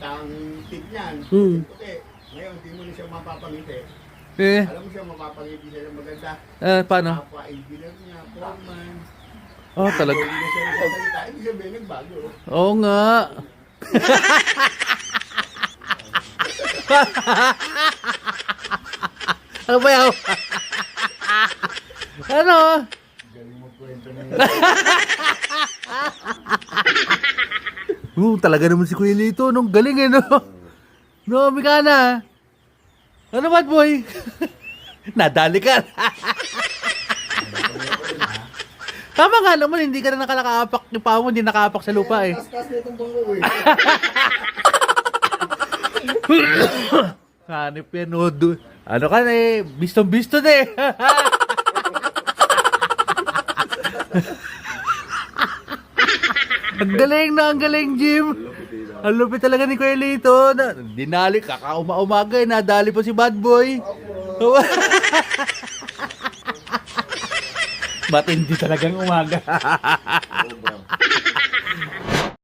nakita ang tip niyan. Okay, ngayon, hindi mo na siya mapapangiti. Alam mo siya, mapapangiti siya ng maganda. Paano? Mapa-engineer niya, foreman. Oh, talaga. Hindi na siya nagsasalita. Hindi siya nagbago. Oo nga. Ano ba yaw? Ano? Galing mo kwento na yun. Talaga naman si Kuya Lito, nung galing eh, no? No, Mikana. Ano ba, boy? Nadali ka. Tama nga naman, hindi ka na nakalakaapak yung paa mo, hindi nakaapak sa lupa eh. Kas-kas na itong bangko eh. Hanip yan, no? Ano ka na eh, bistong-bisto na eh. Ang galing na, ang galing, Jim. Ang lupit talaga ni Kuya Lito. Dinali, kakauma-umaga eh, nadali pa si Bad Boy. Matindi talagang umaga.